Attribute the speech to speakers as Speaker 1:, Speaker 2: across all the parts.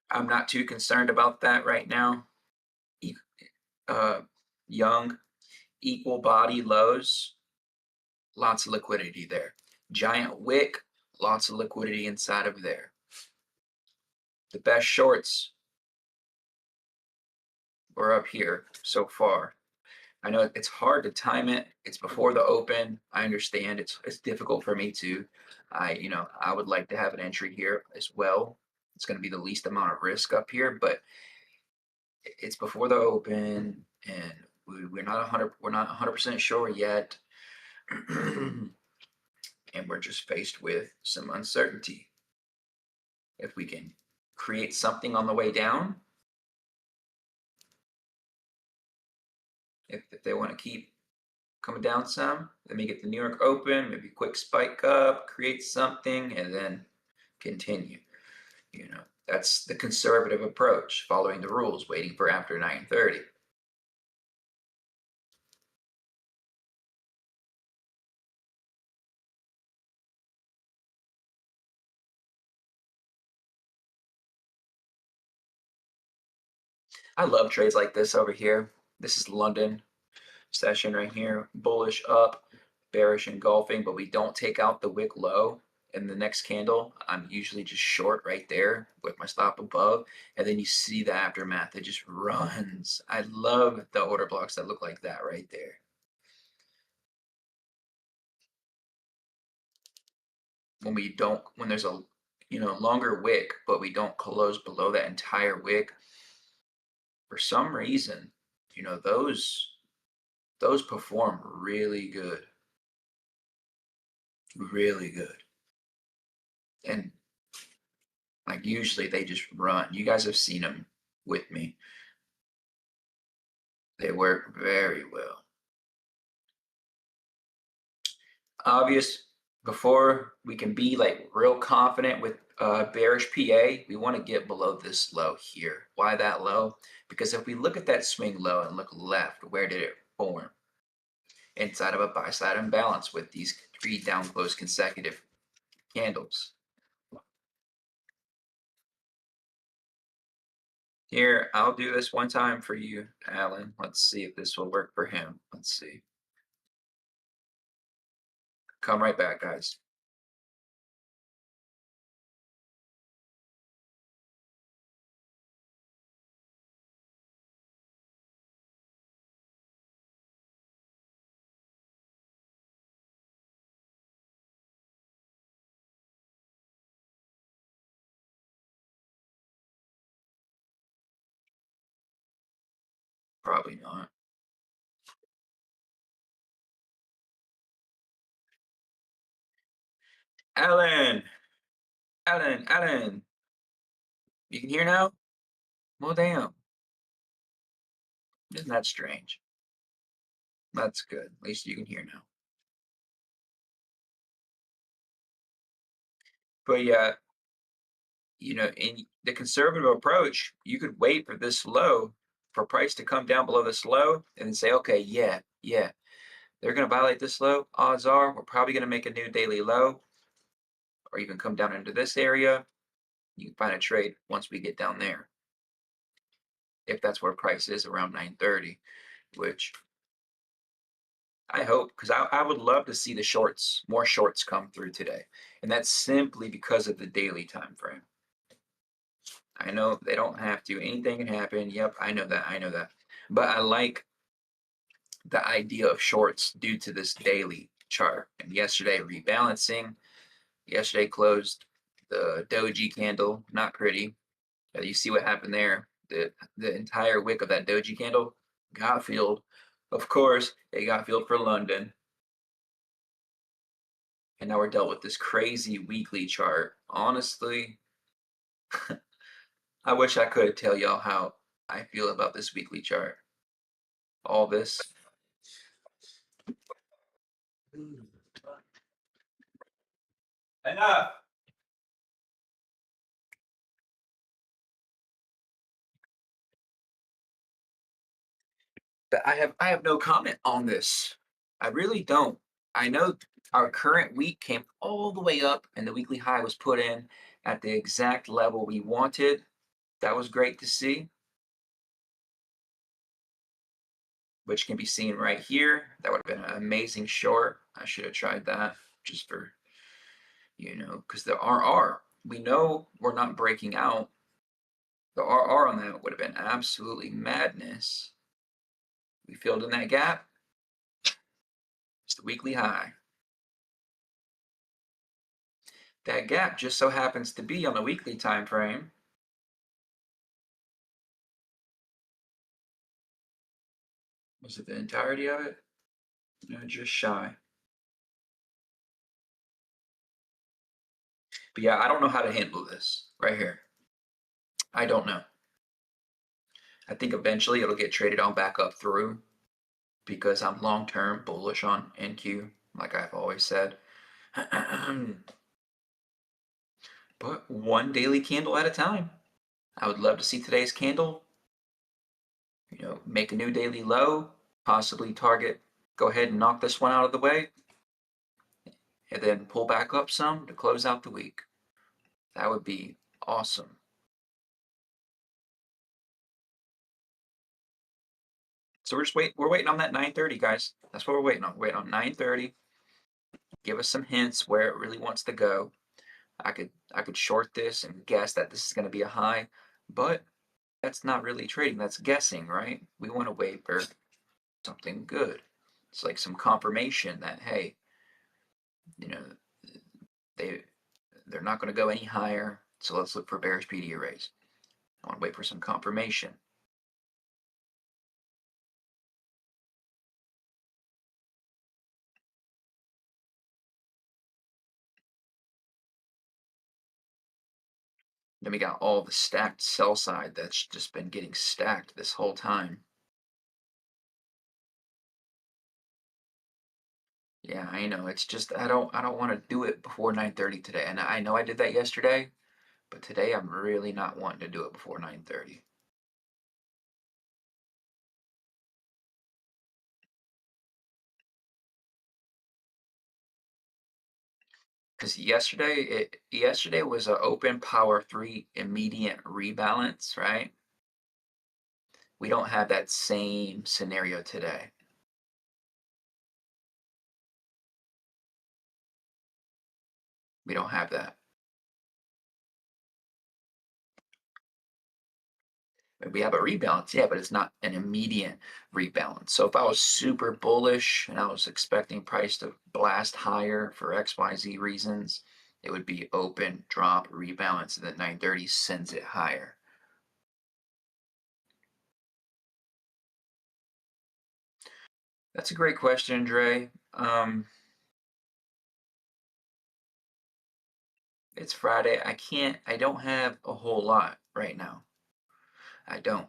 Speaker 1: I'm not too concerned about that right now. E- Uh, young, equal body lows, lots of liquidity there. Giant wick, lots of liquidity inside of there. The best shorts were up here so far. I know it's hard to time it. It's before the open. I understand it's difficult for me to. I would like to have an entry here as well. It's going to be the least amount of risk up here, but it's before the open, and we're not 100% sure yet, and we're just faced with some uncertainty. If we can create something on the way down, if they want to keep coming down some, let me get the New York Open, maybe quick spike up, create something, and then continue. That's the conservative approach, following the rules, waiting for after 9:30. I love trades like this over here. This is London session right here, bullish up, bearish engulfing, but we don't take out the wick low in the next candle. I'm usually just short right there with my stop above, and then you see the aftermath. It just runs. I love the order blocks that look like that right there. When there's a longer wick, but we don't close below that entire wick, for some reason, you know, those perform really good, really good. And like usually they just run. You guys have seen them with me. They work very well. Obvious, before we can be like real confident with bearish PA, we want to get below this low here. Why that low? Because if we look at that swing low and look left, where did it form? Inside of a buy side imbalance with these three down close consecutive candles. Here, I'll do this one time for you, Alan. Let's see if this will work for him. Let's see. Come right back, guys. Probably not. Alan, Alan. You can hear now? Well, damn. Isn't that strange? That's good. At least you can hear now. But yeah, in the conservative approach, you could wait for this low, for price to come down below this low, and then say, okay, yeah, yeah, they're going to violate this low. Odds are we're probably going to make a new daily low, or even come down into this area. You can find a trade once we get down there, if that's where price is around 9:30, which I hope, because I would love to see the shorts, more shorts come through today, and that's simply because of the daily time frame. I know they don't have to. Anything can happen. Yep, I know that. I know that. But I like the idea of shorts due to this daily chart. And yesterday, rebalancing. Yesterday closed the doji candle. Not pretty. You see what happened there. The entire wick of that doji candle got filled. Of course, it got filled for London. And now we're dealt with this crazy weekly chart. Honestly, I wish I could tell y'all how I feel about this weekly chart. All this. Enough. But I have no comment on this. I really don't. I know our current week came all the way up and the weekly high was put in at the exact level we wanted. That was great to see, which can be seen right here. That would have been an amazing short. I should have tried that just for, because the RR, we know we're not breaking out. The RR on that would have been absolutely madness. We filled in that gap. It's the weekly high. That gap just so happens to be on the weekly time frame. Was it the entirety of it? No, just shy. But yeah, I don't know how to handle this right here. I don't know. I think eventually it'll get traded on back up through because I'm long term bullish on NQ, like I've always said. But one daily candle at a time. I would love to see today's candle, make a new daily low, possibly target, go ahead and knock this one out of the way, and then pull back up some to close out the week. That would be awesome. So we're waiting on that 9:30, guys. That's what we're waiting on. Waiting on 9:30. Give us some hints where it really wants to go. I could short this and guess that this is going to be a high, but that's not really trading. That's guessing, right? We want to wait for something good. It's like some confirmation that hey, you know, they they're not going to go any higher. So let's look for bearish PD arrays. I want to wait for some confirmation. Then we got all the stacked sell side that's just been getting stacked this whole time. Yeah, I know. It's just I don't want to do it before 9:30 today. And I know I did that yesterday, but today I'm really not wanting to do it before 9:30. Because yesterday was an open power 3 immediate rebalance, right? We don't have that same scenario today. We don't have that. We have a rebalance, yeah, but it's not an immediate rebalance. So if I was super bullish and I was expecting price to blast higher for XYZ reasons, it would be open, drop, rebalance, and then 9:30 sends it higher. That's a great question, Dre. It's Friday. I don't have a whole lot right now. I don't.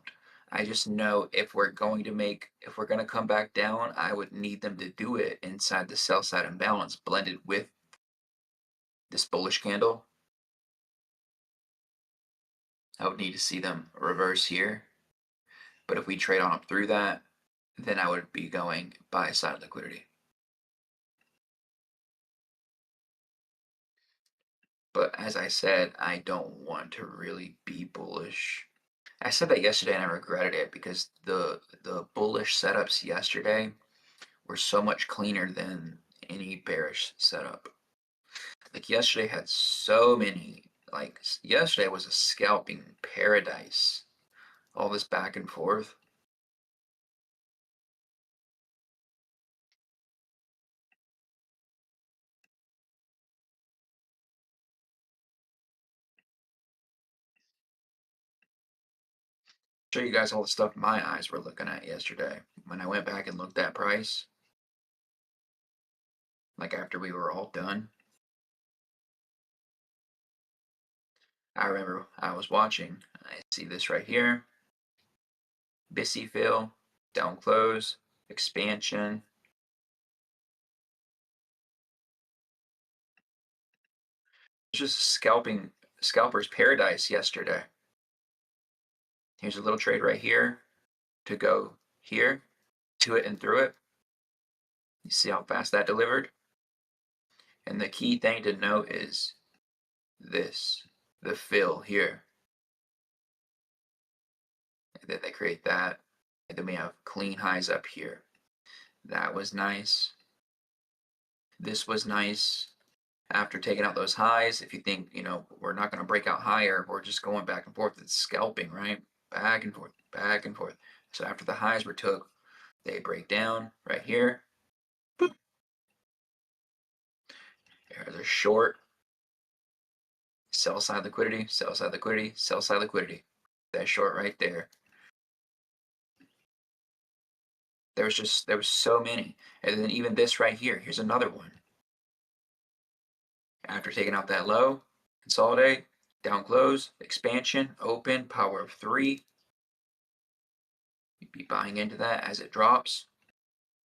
Speaker 1: I just know if we're going to come back down, I would need them to do it inside the sell side imbalance blended with this bullish candle. I would need to see them reverse here. But if we trade on up through that, then I would be going buy side liquidity. But as I said, I don't want to really be bullish. I said that yesterday and I regretted it because the bullish setups yesterday were so much cleaner than any bearish setup. Like yesterday had so many, like yesterday was a scalping paradise. All this back and forth. Show you guys all the stuff my eyes were looking at yesterday. When I went back and looked at price, like after we were all done, I remember I was watching. I see this right here. Bissy fill, down close, expansion. It's just scalper's paradise yesterday. Here's a little trade right here to go here, to it and through it. You see how fast that delivered? And the key thing to note is this, the fill here. Then they create that. And then we have clean highs up here. That was nice. This was nice. After taking out those highs, if you think, we're not going to break out higher, we're just going back and forth. It's scalping, right? Back and forth, back and forth. So after the highs were took, they break down right here. Boop. There's a short, sell side liquidity, sell side liquidity, sell side liquidity. That short right there. There was so many. And then even this right here, here's another one. After taking out that low, consolidate, down close, expansion, open, power of 3. You'd be buying into that as it drops,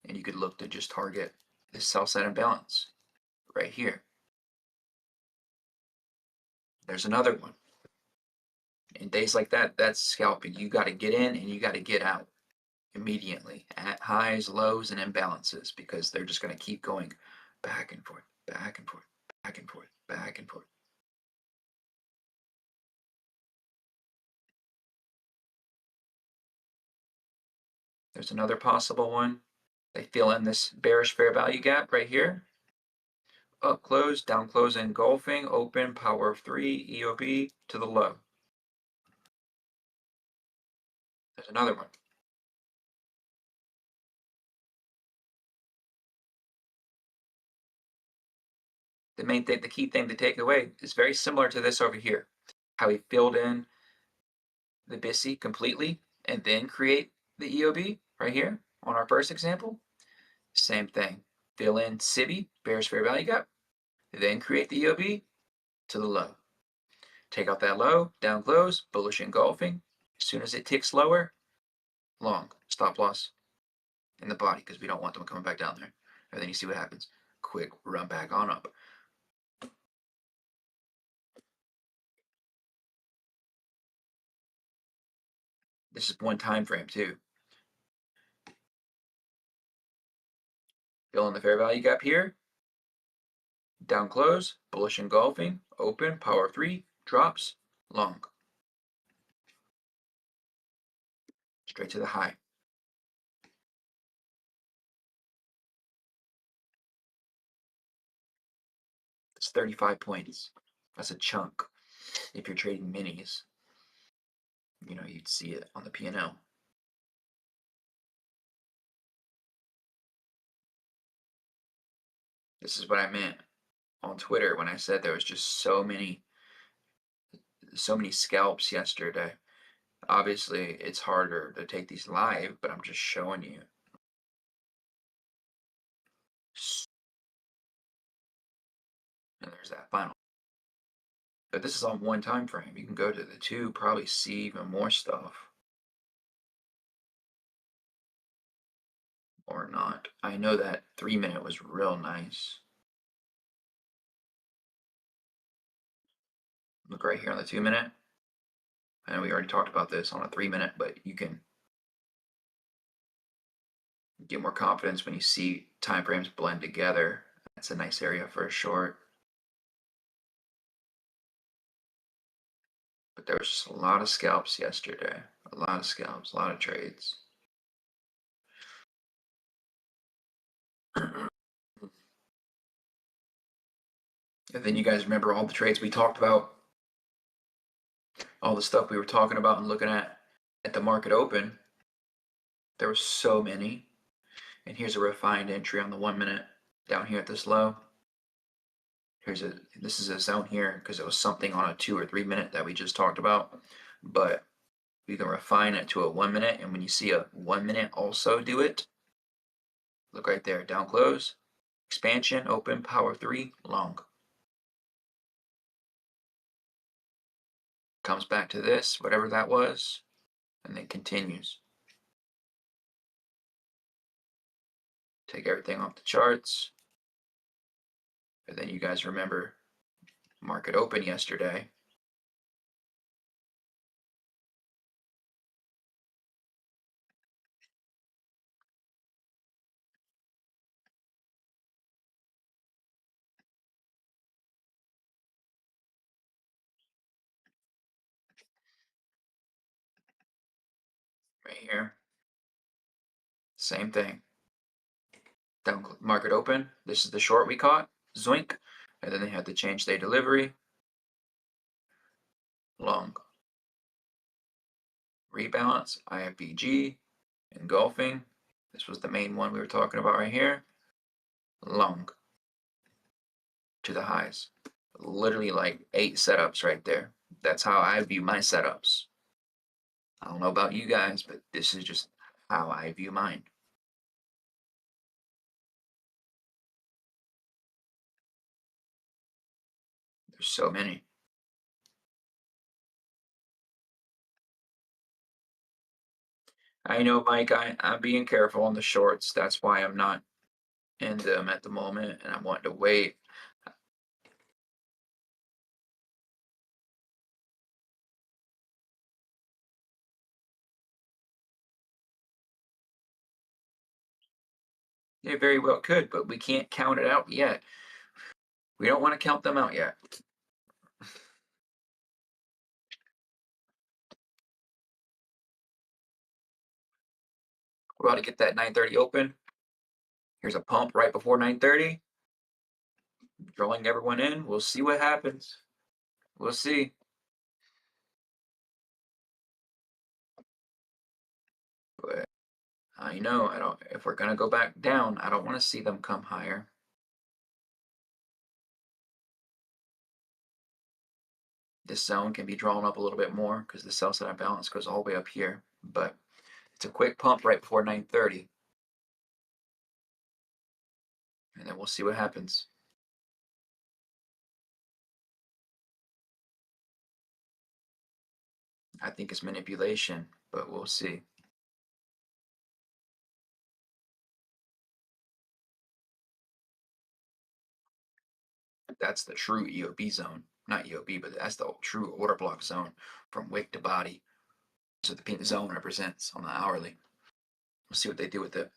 Speaker 1: and you could look to just target this sell side imbalance right here. There's another one. In days like that, that's scalping. You got to get in and you got to get out immediately at highs, lows, and imbalances, because they're just going to keep going back and forth, back and forth, back and forth, back and forth. There's another possible one. They fill in this bearish fair value gap right here. Up close, down close, engulfing, open, power of 3, EOB to the low. There's another one. The key thing to take away is very similar to this over here. How he filled in the BISI completely and then create the EOB right here on our first example. Same thing. Fill in SIBI, bearish fair value gap, then create the EOB to the low. Take out that low, down close, bullish engulfing. As soon as it ticks lower, long, stop loss in the body, because we don't want them coming back down there. And then you see what happens. Quick run back on up. This is one time frame too. Fill in the fair value gap here. Down close, bullish engulfing, open, power 3, drops, long. Straight to the high. It's 35 points. That's a chunk. If you're trading minis, you'd see it on the P&L. This is what I meant on Twitter when I said there was just so many scalps yesterday. Obviously, it's harder to take these live, but I'm just showing you. And there's that final. But this is on one time frame. You can go to the 2, probably see even more stuff. Or not. I know that 3-minute was real nice. Look right here on the 2-minute. I know we already talked about this on a 3-minute, but you can get more confidence when you see time frames blend together. That's a nice area for a short. But there was just a lot of scalps yesterday. A lot of scalps, a lot of trades. And then you guys remember all the trades we talked about, all the stuff we were talking about and looking at the market open. There were so many. And here's a refined entry on the 1-minute down here at this low. This is a zone here because it was something on a 2 or 3-minute that we just talked about. But we can refine it to a 1-minute, and when you see a 1-minute also do it, look right there, down close, expansion, open, power 3, long. Comes back to this, whatever that was, and then continues. Take everything off the charts. And then you guys remember market open yesterday. right here. Same thing. Down market open. This is the short we caught. Zoink. And then they had to change their delivery. Long. Rebalance. IFBG. Engulfing. This was the main one we were talking about right here. Long. To the highs. Literally like 8 setups right there. That's how I view my setups. I don't know about you guys, but this is just how I view mine. There's so many. I know, Mike, I'm being careful on the shorts. That's why I'm not in them at the moment, and I'm wanting to wait. They very well could, but we can't count it out yet. We don't want to count them out yet. We're about to get that 9:30 open. Here's a pump right before 9:30. Drawing everyone in. We'll see what happens. We'll see. But I know I don't. If we're gonna go back down, I don't want to see them come higher. This zone can be drawn up a little bit more because the sell side balance goes all the way up here. But it's a quick pump right before 9:30, and then we'll see what happens. I think it's manipulation, but we'll see. That's the true EOB zone. Not EOB, but that's the true order block zone from wick to body. So the pink zone represents on the hourly. We'll see what they do with it.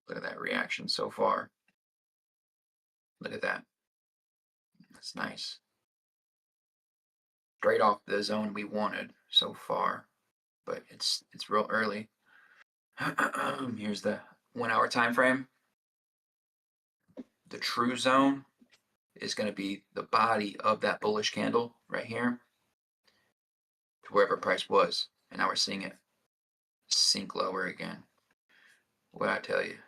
Speaker 1: Look at that reaction so far. Look at that. That's nice. Straight off the zone we wanted so far, but it's real early. Here's the 1 hour time frame. The true zone is going to be the body of that bullish candle right here to wherever price was. And now we're seeing it sink lower again. What I tell you,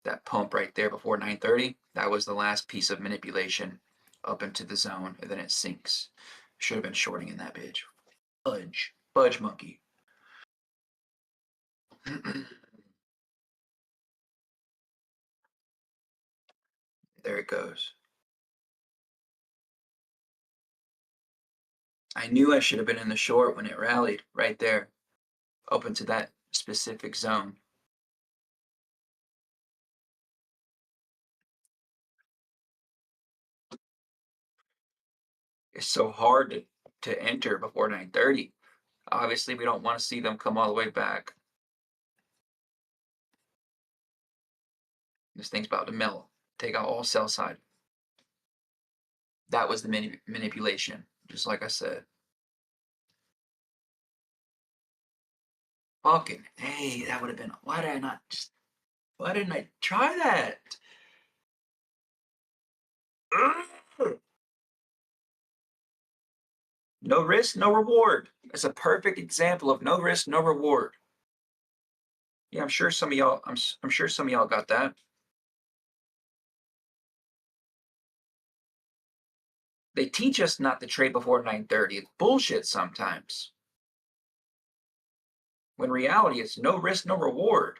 Speaker 1: that pump right there before 9:30, that was the last piece of manipulation up into the zone, and then it sinks. Should have been shorting in that bitch. Budge monkey. There it goes. I knew I should have been in the short when it rallied right there up into that specific zone. It's so hard to enter before 9:30. Obviously, we don't want to see them come all the way back. This thing's about to melt. Take out all sell side. That was the manipulation, just like I said. Fucking hey, that would have been. Why did I not just? Why didn't I try that? Ugh. No risk, no reward. It's a perfect example of no risk, no reward. Yeah, I'm sure some of y'all. I'm sure some of y'all got that. They teach us not to trade before 9:30. It's bullshit sometimes. When reality it's no risk, no reward.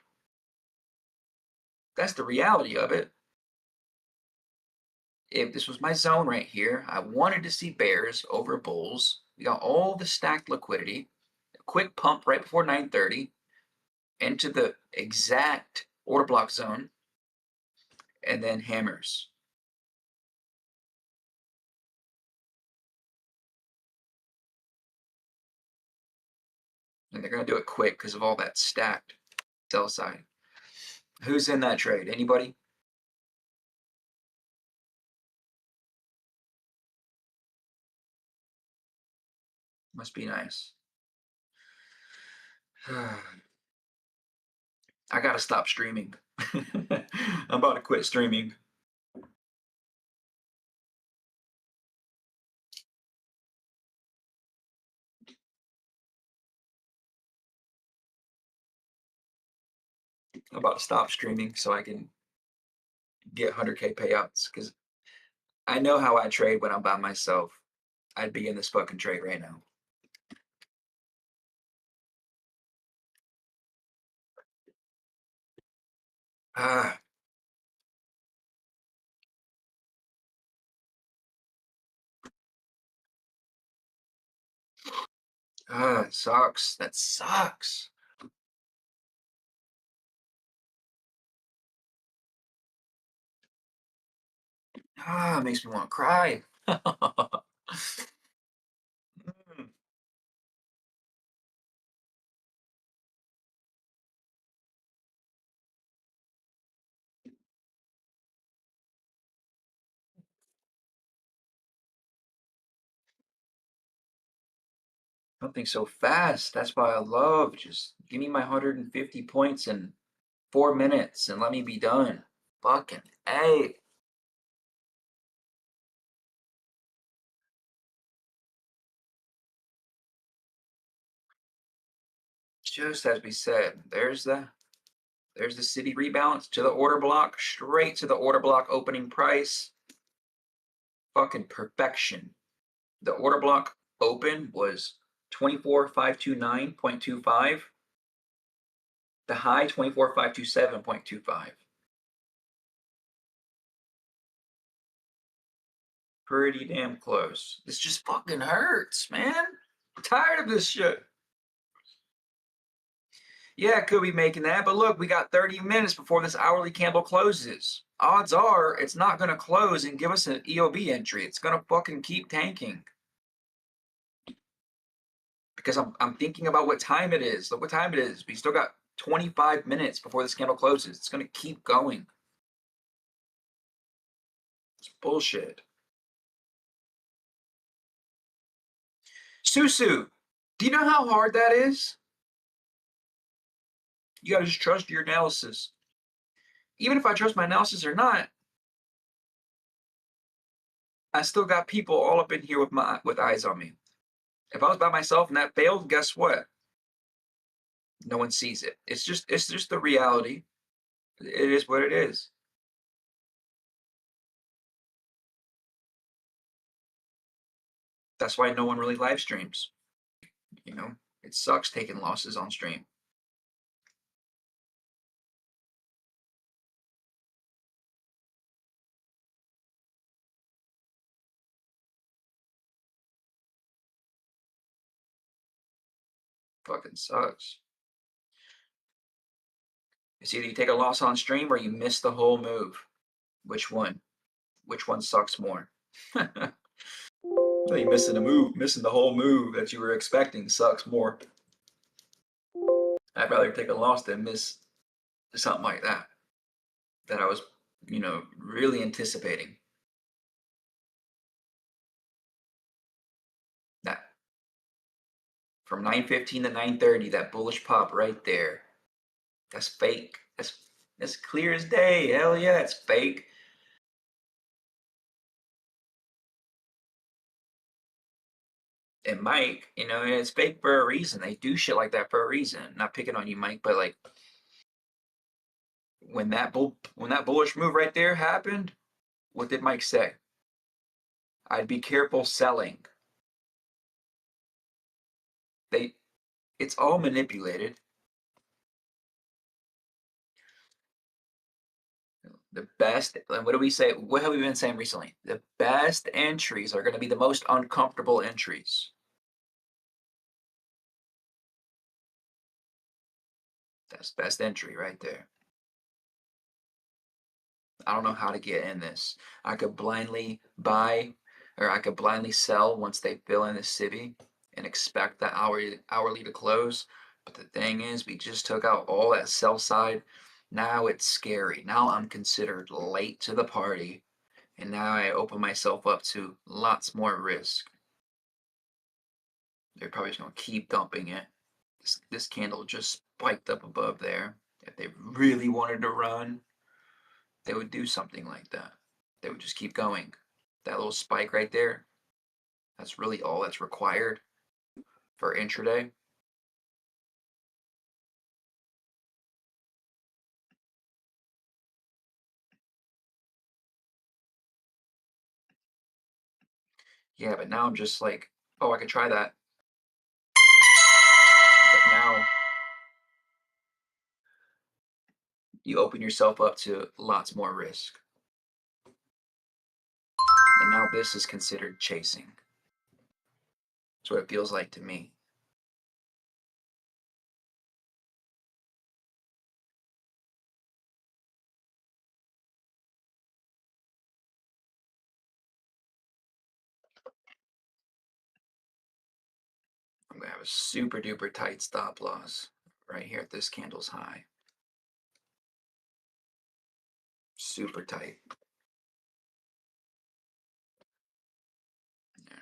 Speaker 1: That's the reality of it. If this was my zone right here, I wanted to see bears over bulls. We got all the stacked liquidity. A quick pump right before 9:30 into the exact order block zone, and then hammers. and they're gonna do it quick because of all that stacked sell side. Who's in that trade? Anybody? Must be nice. I gotta stop streaming. I'm about to quit streaming. I'm about to stop streaming so I can get 100K payouts because I know how I trade when I'm by myself. I'd be in this fucking trade right now. Ah, it sucks. That sucks. It makes me want to cry. Mm, Something so fast. That's why I love just give me my 150 points in 4 minutes and let me be done. Fucking hey. Just as we said, there's the city rebalance to the order block, straight to the order block opening price. Fucking perfection. The order block open was 24,529.25. The high 24,527.25. Pretty damn close. This just fucking hurts, man. I'm tired of this shit. Yeah, could be making that, but look, we got 30 minutes before this hourly candle closes. Odds are it's not going to close and give us an EOB entry. It's going to fucking keep tanking. Because I'm thinking about what time it is. Look what time it is. We still got 25 minutes before this candle closes. It's going to keep going. It's bullshit. Susu, do you know how hard that is? You got to just trust your analysis. Even if I trust my analysis or not, I still got people all up in here with eyes on me. If I was by myself and that failed, guess what? No one sees it. It's just the reality. It is what it is. That's why no one really live streams. You know, it sucks taking losses on stream. Fucking sucks. It's either you take a loss on stream or you miss the whole move. Which one? Which one sucks more? You missing a move, missing the whole move that you were expecting sucks more. I'd rather take a loss than miss something like that that I was, really anticipating. That from 9:15 to 9:30, that bullish pop right there. That's fake. That's clear as day. Hell yeah, it's fake. And Mike, and it's fake for a reason. They do shit like that for a reason. Not picking on you, Mike, but like when that bullish move right there happened, what did Mike say? I'd be careful selling. They it's all manipulated. The best, and what do we say? What have we been saying recently? The best entries are going to be the most uncomfortable entries. That's best entry right there. I don't know how to get in this. I could blindly buy or I could blindly sell once they fill in the civvy and expect that hourly to close. But the thing is, we just took out all that sell side. Now it's scary. Now I'm considered late to the party, and now I open myself up to lots more risk. They're probably just gonna keep dumping it. This candle just spiked up above there. If they really wanted to run, they would do something like that. They would just keep going. That little spike right there, that's really all that's required for intraday. Yeah, but now I'm just like, oh, I could try that. But now you open yourself up to lots more risk. And now this is considered chasing. That's what it feels like to me. I'm gonna have a super duper tight stop loss right here at this candle's high. Super tight. Yeah.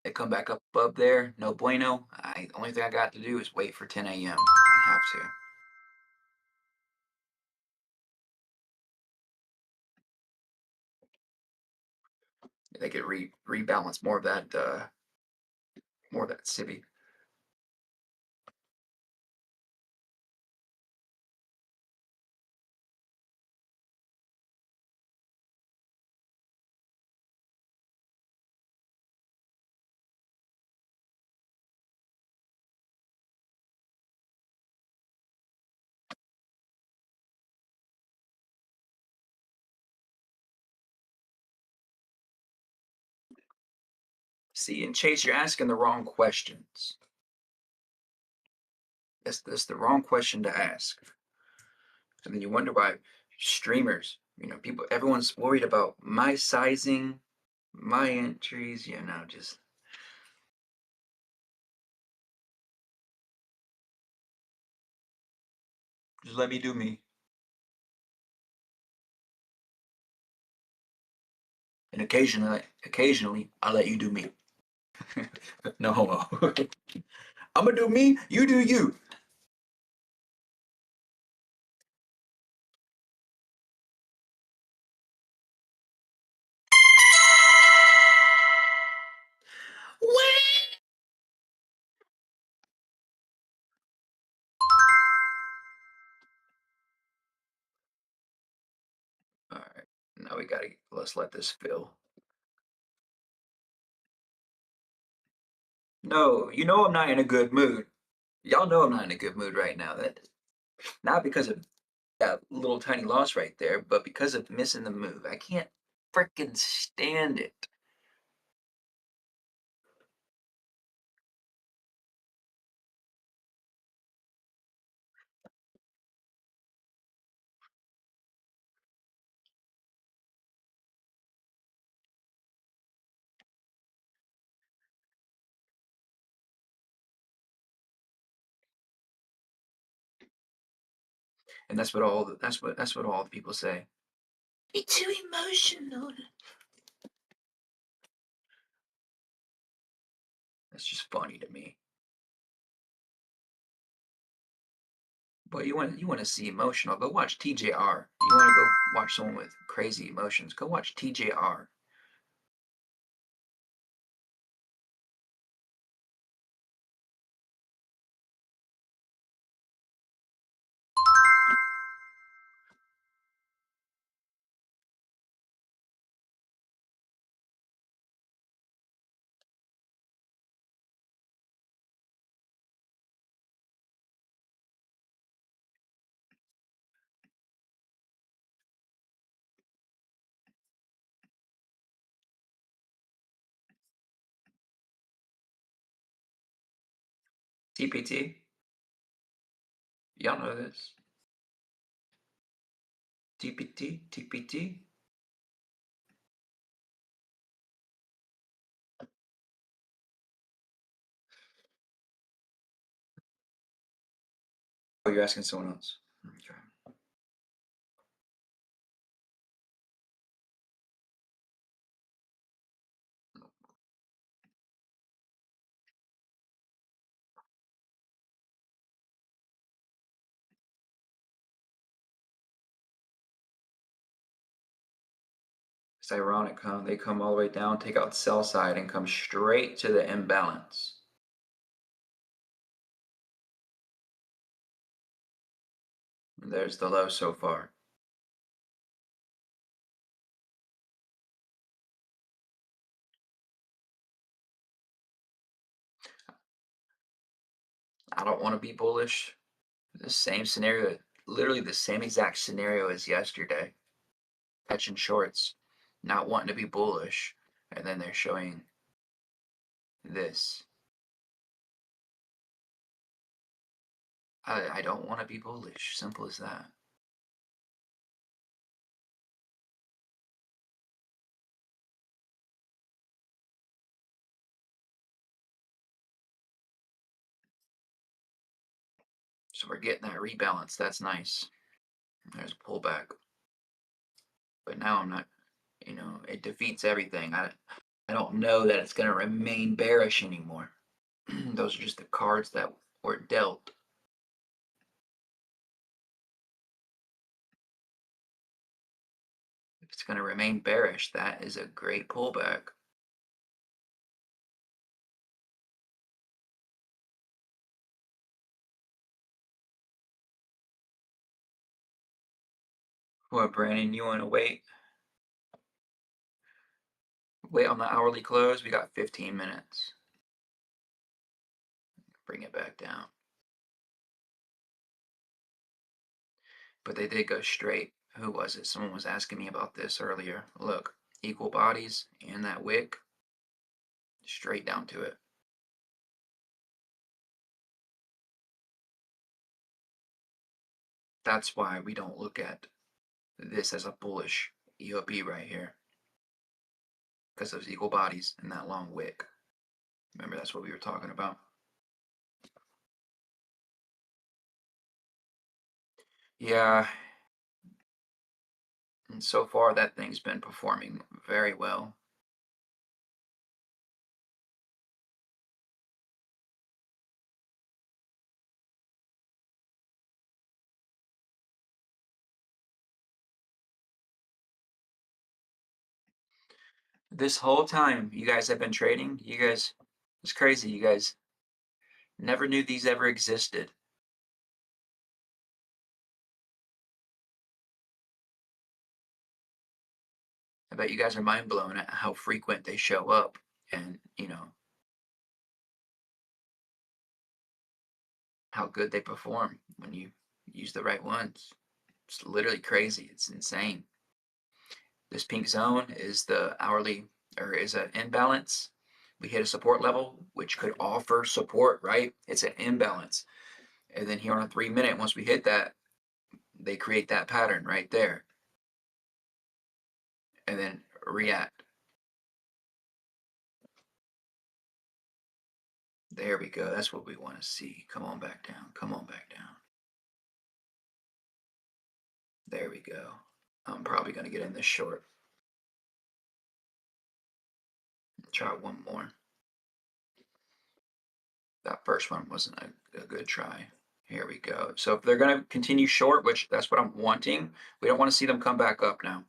Speaker 1: They come back up above there, no bueno. Only thing I got to do is wait for 10 a.m. I have to. They could rebalance more of that civvy. See, in Chase, you're asking the wrong questions. That's the wrong question to ask. And then you wonder why streamers, people, everyone's worried about my sizing, my entries, just let me do me. And occasionally, I let you do me. No homo. I'm gonna do me, you do you. All right, now let's let this fill. No, I'm not in a good mood. Y'all know I'm not in a good mood right now. That not because of that little tiny loss right there, but because of missing the move. I can't freaking stand it. And that's what all the people say. You're too emotional. That's just funny to me. But you want to see emotional? Go watch TJR. You want to go watch someone with crazy emotions? Go watch TJR. TPT. Y'all know this. TPT. TPT. Oh, you're asking someone else. Okay. It's ironic, huh? They come all the way down, take out sell side, and come straight to the imbalance. And there's the low so far. I don't want to be bullish. The same scenario, literally the same exact scenario as yesterday. Catching shorts, not wanting to be bullish, and then they're showing this. I don't want to be bullish. Simple as that. So we're getting that rebalance. That's nice. There's a pullback. But now I'm not, it defeats everything. I don't know that it's going to remain bearish anymore. Those are just the cards that were dealt. If it's going to remain bearish, that is a great pullback. What, Brandon, you want to wait? Wait on the hourly close? We got 15 minutes. Bring it back down. But they did go straight. Who was it? Someone was asking me about this earlier. Look, equal bodies and that wick, straight down to it. That's why we don't look at this as a bullish EOB right here, because those equal bodies and that long wick. Remember, that's what we were talking about. Yeah, and so far that thing's been performing very well. This whole time you guys have been trading, it's crazy. You guys never knew these ever existed. I bet you guys are mind blown at how frequent they show up and, how good they perform when you use the right ones. It's literally crazy. It's insane. This pink zone is the hourly, or is an imbalance. We hit a support level, which could offer support, right? It's an imbalance. And then here on a 3 minute, once we hit that, they create that pattern right there and then react. There we go. That's what we want to see. Come on back down. Come on back down. There we go. I'm probably going to get in this short. Try one more. That first one wasn't a good try. Here we go. So if they're going to continue short, which that's what I'm wanting, we don't want to see them come back up now.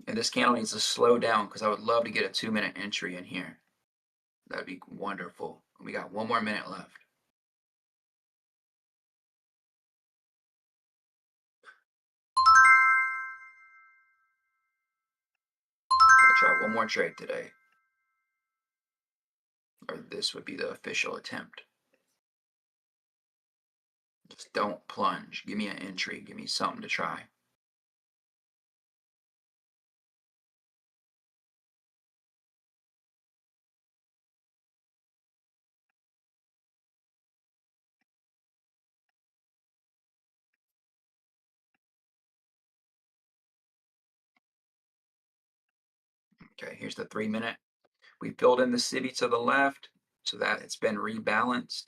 Speaker 1: And this candle needs to slow down because I would love to get a 2 minute entry in here. That'd be wonderful. We got 1 more minute left. I'll try one more trade today. Or this would be the official attempt. Just don't plunge. Give me an entry. Give me something to try. Okay, here's the 3 minute. We filled in the city to the left so that it's been rebalanced.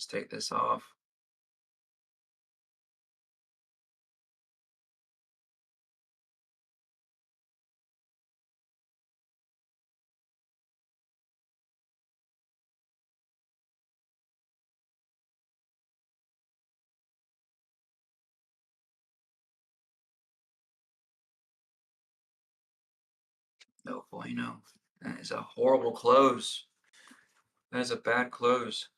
Speaker 1: Let's take this off. No bueno. That is a horrible close. That is a bad close.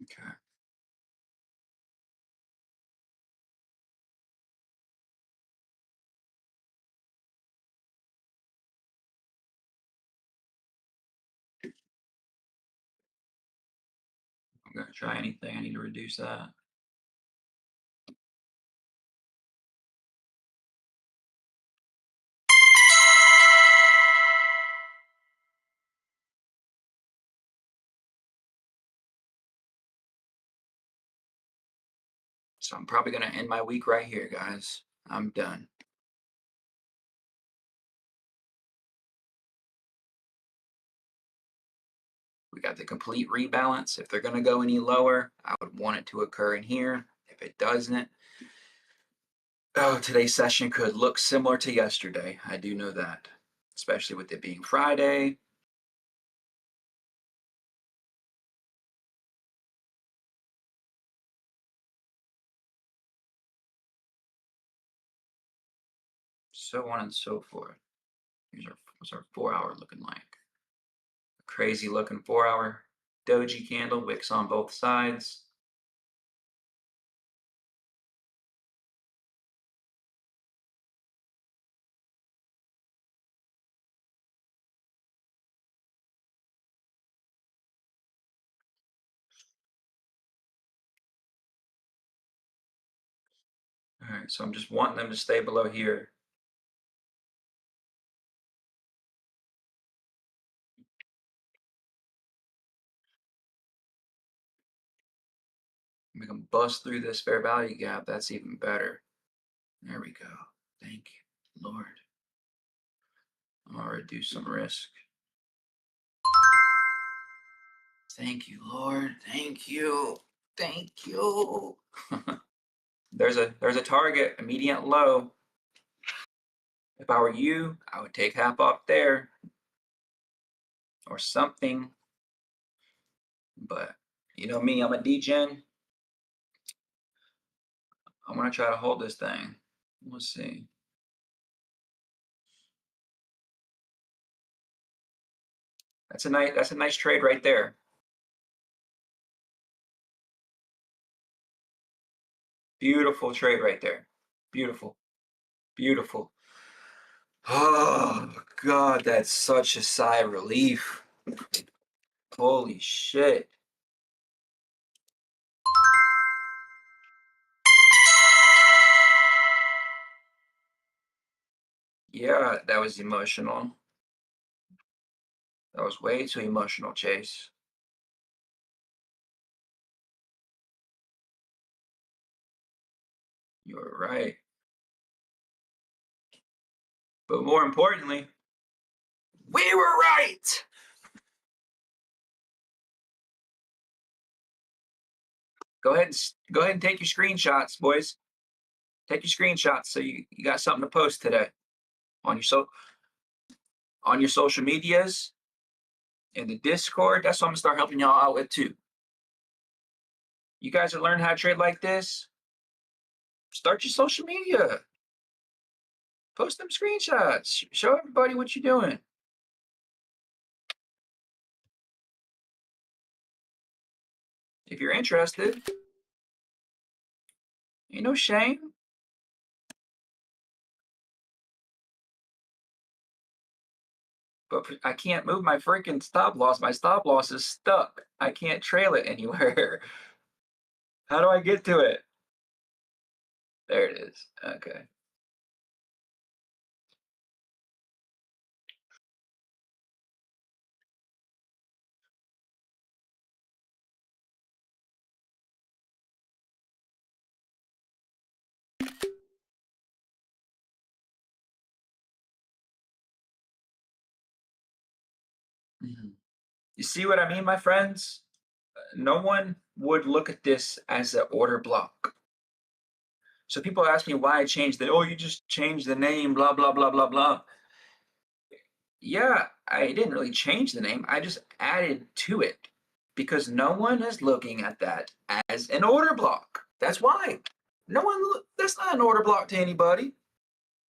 Speaker 1: Okay. I'm gonna try anything. I need to reduce that. So I'm probably gonna end my week right here, guys. I'm done. We got the complete rebalance. If they're gonna go any lower, I would want it to occur in here. If it doesn't, oh, today's session could look similar to yesterday. I do know that, especially with it being Friday. So on and so forth. What's our 4 hour looking like? Crazy looking 4 hour doji candle, wicks on both sides. All right, so I'm just wanting them to stay below here. We can bust through this fair value gap. That's even better. There we go. Thank you, Lord. I'm gonna reduce some risk. Thank you, Lord. Thank you. Thank you. There's a target, immediate low. If I were you, I would take half off there or something. But you know me, I'm a degen. I'm gonna try to hold this thing. Let's see. That's a nice trade right there. Beautiful trade right there. Beautiful. Beautiful. Oh God, that's such a sigh of relief. Holy shit. Yeah, that was emotional. That was way too emotional, Chase. You were right. But more importantly, we were right. Go ahead and take your screenshots, boys. Take your screenshots so you got something to post today on on your social medias in the Discord. That's what I'm gonna start helping y'all out with too. You guys are learning how to trade like this. Start your social media. Post them screenshots. Show everybody what you're doing. If you're interested, ain't no shame. But I can't move my freaking stop loss. My stop loss is stuck. I can't trail it anywhere. How do I get to it? There it is. Okay. Mhm. You see what I mean, my friends? No one would look at this as an order block. So people ask me why I changed the, oh, you just changed the name, blah, blah, blah, blah, blah. Yeah, I didn't really change the name. I just added to it because no one is looking at that as an order block. That's why. No one, that's not an order block to anybody.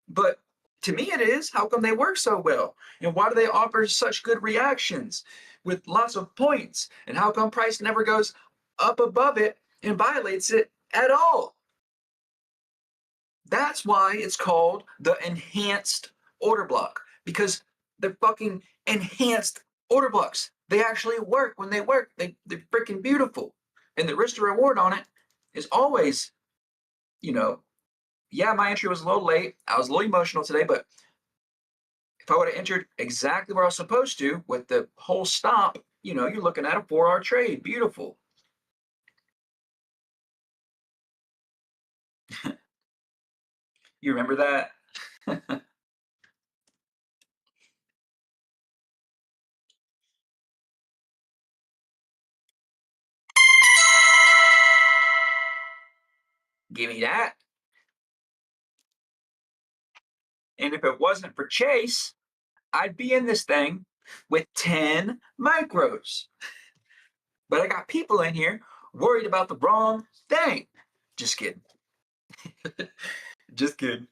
Speaker 1: But to me, it is. How come they work so well? And why do they offer such good reactions with lots of points? And how come price never goes up above it and violates it at all? That's why it's called the enhanced order block because they're fucking enhanced order blocks. They actually work when they work. They're freaking beautiful. And the risk to reward on it is always, you know, yeah, my entry was a little late. I was a little emotional today, but if I would have entered exactly where I was supposed to with the whole stop, you're looking at a 4 hour trade. Beautiful. You remember that? Give me that. And if it wasn't for Chase, I'd be in this thing with 10 micros. But I got people in here worried about the wrong thing. Just kidding. Just kidding.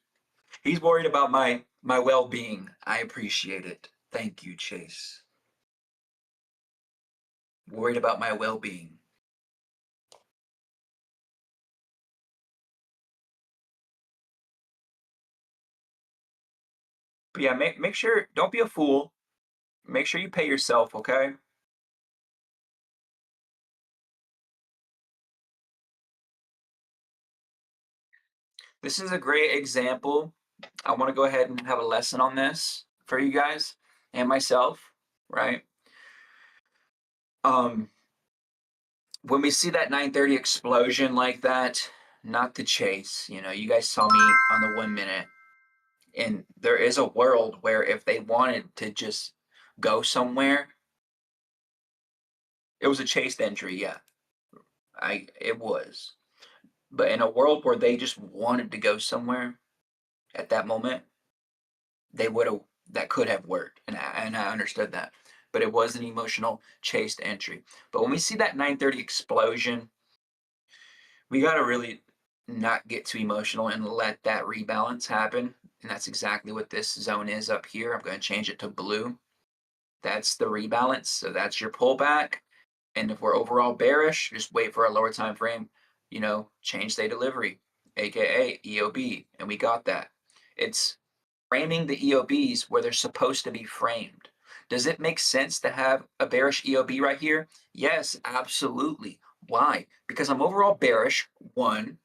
Speaker 1: He's worried about my well-being. I appreciate it. Thank you, Chase. Worried about my well-being. But yeah, make sure don't be a fool. Make sure you pay yourself, okay? This is a great example. I want to go ahead and have a lesson on this for you guys and myself, right? Um, when we see that 930 explosion like that, not the chase, you guys saw me on the 1 minute. And there is a world where if they wanted to just go somewhere, it was a chased entry, yeah. It was. But in a world where they just wanted to go somewhere at that moment, they would have that could have worked. And I understood that. But it was an emotional chased entry. But when we see that 930 explosion, we got to really not get too emotional and let that rebalance happen. And that's exactly what this zone is up here. I'm going to change it to blue. That's the rebalance. So that's your pullback. And if we're overall bearish, just wait for a lower time frame, change day delivery, aka EOB. And we got that. It's framing the EOBs where they're supposed to be framed. Does it make sense to have a bearish EOB right here? Yes, absolutely. Why? Because I'm overall bearish, one.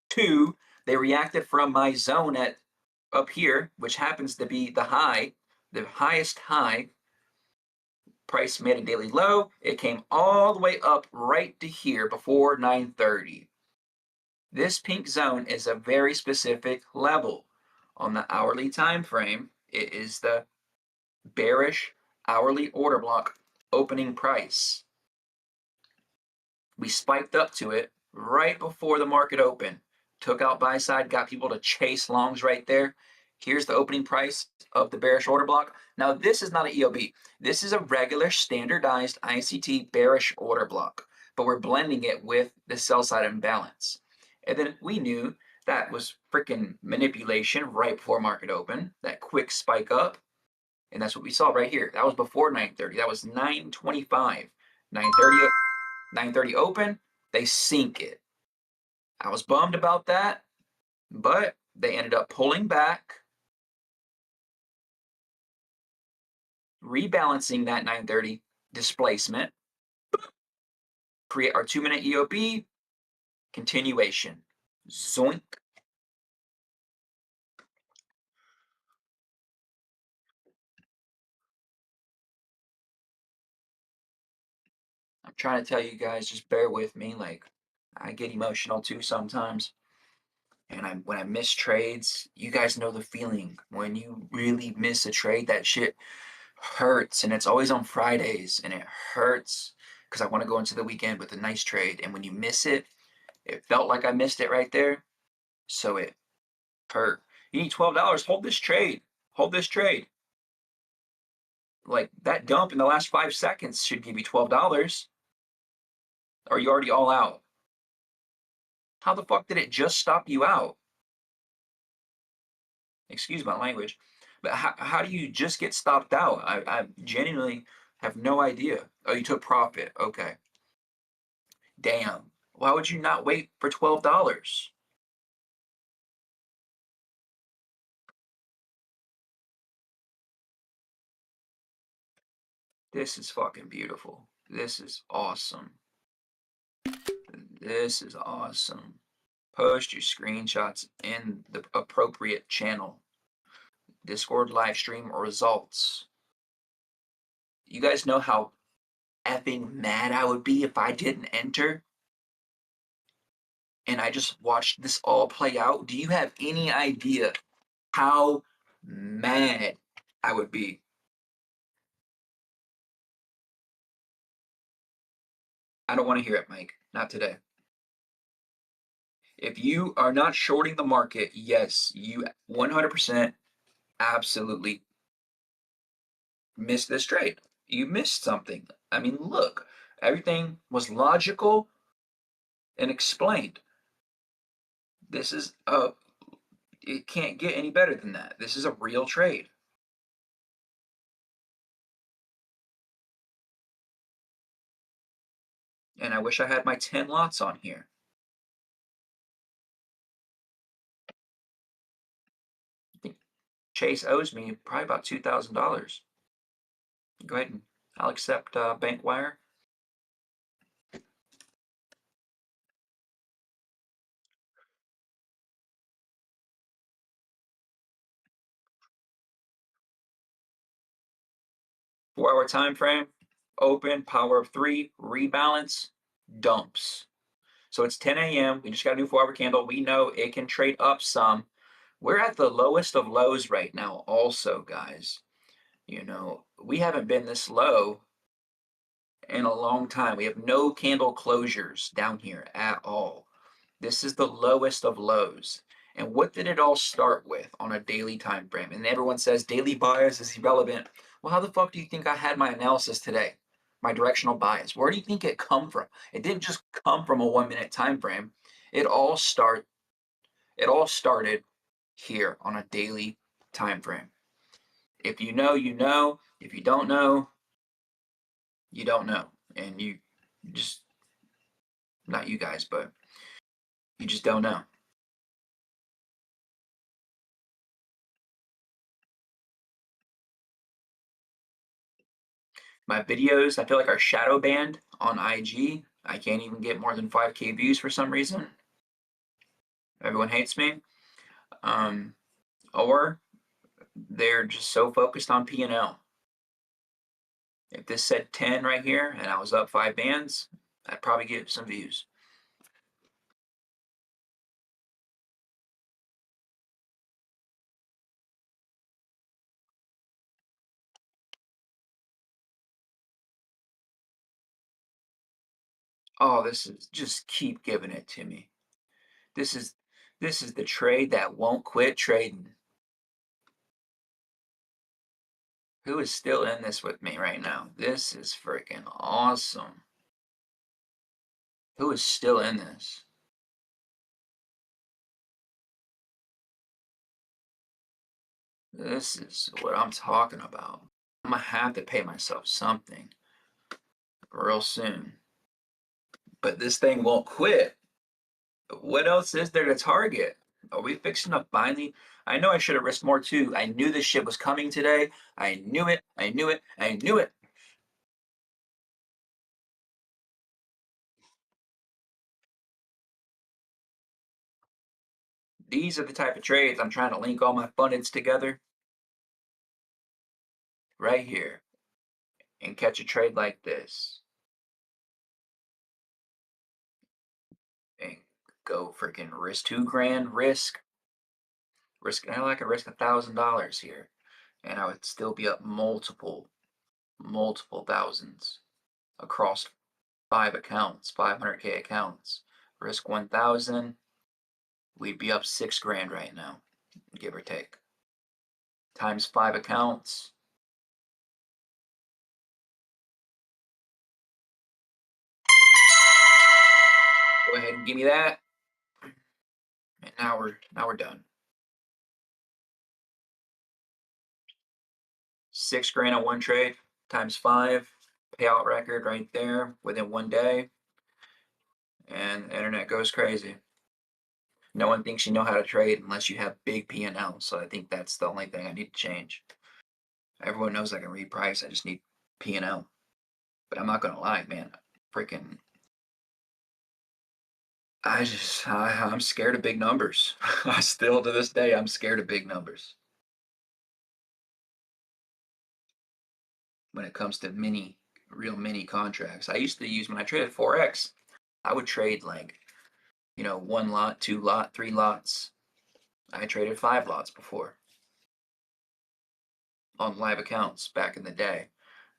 Speaker 1: Two, they reacted from my zone at up here, which happens to be the highest high. Price made a daily low. It came all the way up right to here before 930. This pink zone is a very specific level. On the hourly time frame, it is the bearish hourly order block opening price. We spiked up to it right before the market opened, took out buy side, got people to chase longs right there. Here's the opening price of the bearish order block. Now, this is not an EOB. This is a regular standardized ICT bearish order block, but we're blending it with the sell side imbalance. And then we knew that was freaking manipulation right before market open, that quick spike up. And that's what we saw right here. That was before 930. That was 925. 930, 930 open, they sink it. I was bummed about that, but they ended up pulling back, rebalancing that 930 displacement, create our 2 minute EOB, continuation. Zoink. I'm trying to tell you guys, just bear with me. Like, I get emotional too sometimes. And when I miss trades, you guys know the feeling. When you really miss a trade, that shit hurts, and it's always on Fridays, and it hurts because I want to go into the weekend with a nice trade. And when you miss it, it felt like I missed it right there, so it hurt. You need $12. Hold this trade. Hold this trade. Like that dump in the last 5 seconds should give you $12. Or you already all out? How the fuck did it just stop you out? Excuse my language, but how do you just get stopped out? I genuinely have no idea. Oh, you took profit. Okay. Damn. Why would you not wait for $12? This is fucking beautiful. This is awesome. This is awesome. Post your screenshots in the appropriate channel. Discord live stream results. You guys know how effing mad I would be if I didn't enter and I just watched this all play out? Do you have any idea how mad I would be? I don't want to hear it, Mike. Not today. If you are not shorting the market, yes, you 100% absolutely missed this trade. You missed something. I mean, look, everything was logical and explained. This is a, it can't get any better than that. This is a real trade. And I wish I had my 10 lots on here. I think Chase owes me probably about $2,000. Go ahead and I'll accept bank wire. 4 hour time frame, open, power of three, rebalance, dumps. So it's 10 a.m. We just got a new 4 hour candle. We know it can trade up some. We're at the lowest of lows right now, also, guys. You know, we haven't been this low in a long time. We have no candle closures down here at all. This is the lowest of lows. And what did it all start with on a daily time frame? And everyone says daily bias is irrelevant. Well, how the fuck do you think I had my analysis today? My directional bias. Where do you think it come from? It didn't just come from a 1 minute time frame. It all start it all started here on a daily time frame. If you know, you know. If you don't know, you don't know. And you just not you guys, but you just don't know. My videos, I feel like are shadow banned on IG. I can't even get more than 5K views for some reason. Everyone hates me. Um, or they're just so focused on P&L. If this said 10 right here and I was up 5 bands, I'd probably get some views. Oh, this is just keep giving it to me. This is this is the trade that won't quit trading. Who is still in this with me right now? This is freaking awesome. Who is still in this? This is what I'm talking about. I'm gonna have to pay myself something real soon. But this thing won't quit. What else is there to target? Are we fixing to finally? I know I should have risked more too. I knew this shit was coming today. I knew it. I knew it. I knew it. These are the type of trades I'm trying to link all my fundings together right here and catch a trade like this and go freaking risk 2 grand risk. I like to risk $1,000 here and I would still be up multiple thousands across 5 accounts, 500K accounts. Risk 1,000, we'd be up 6 grand right now, give or take. Times 5 accounts. Go ahead and give me that. And now we're done. 6 grand on one trade times 5, payout record right there within one day. And the internet goes crazy. No one thinks you know how to trade unless you have big P&L. So I think that's the only thing I need to change. Everyone knows I can reprice. I just need P&L. But I'm not gonna lie, man. Freaking, I'm scared of big numbers. I still to this day I'm scared of big numbers when it comes to real mini contracts. I used to use when I traded forex, I would trade like 1 lot, 2 lot, 3 lots. I traded 5 lots before on live accounts back in the day.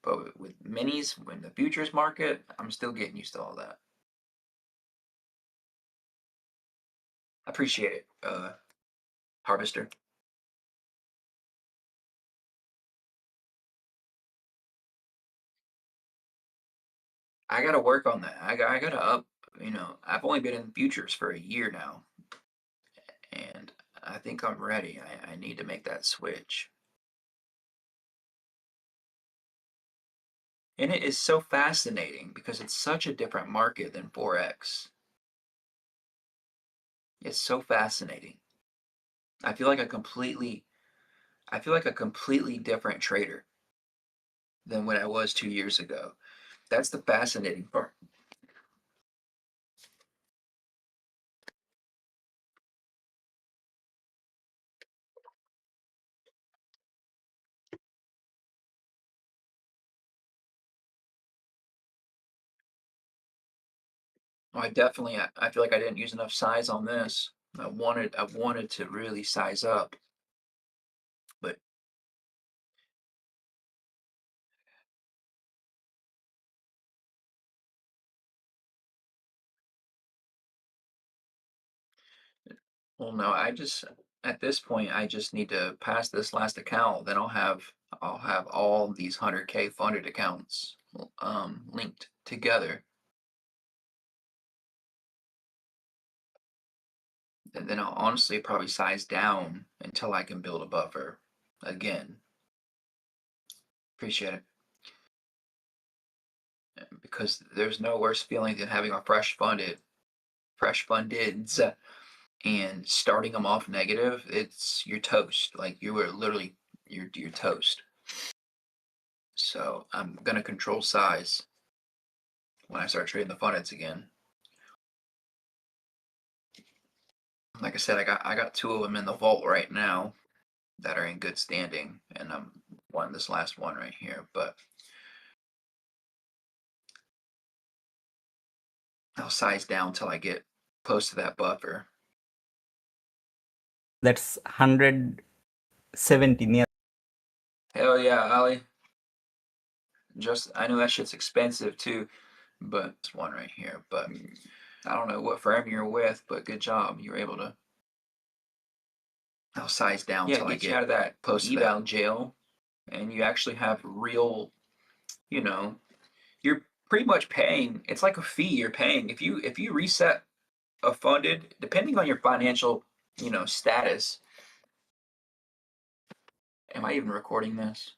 Speaker 1: But with minis, when the futures market, I'm still getting used to all that. I appreciate it, Harvester. I gotta work on that. I gotta up. I've only been in futures for a year now, and I think I'm ready. I need to make that switch. And it is so fascinating because it's such a different market than Forex. It's so fascinating. I feel like a completely I feel like a completely different trader than when I was 2 years ago. That's the fascinating part. I feel like I didn't use enough size on this. I wanted to really size up, but well, no, at this point I just need to pass this last account. Then I'll have all these 100K funded accounts linked together, and then I'll honestly probably size down until I can build a buffer again. Appreciate it. Because there's no worse feeling than having a fresh fundeds and starting them off negative. It's you're toast. Like you were literally you're toast. So I'm gonna control size when I start trading the fundeds again. Like I said, I got 2 of them in the vault right now that are in good standing, and I'm one this last one right here. But I'll size down till I get close to that buffer.
Speaker 2: That's 170 near.
Speaker 1: Hell yeah, Ali. I know that shit's expensive too, but it's one right here. But I don't know what firm you're with, but good job. You're able to. I'll size down till I get you out of that post eval jail, and you actually have real. You know, you're pretty much paying. It's like a fee you're paying if you reset a funded, depending on your financial, status. Am I even recording this?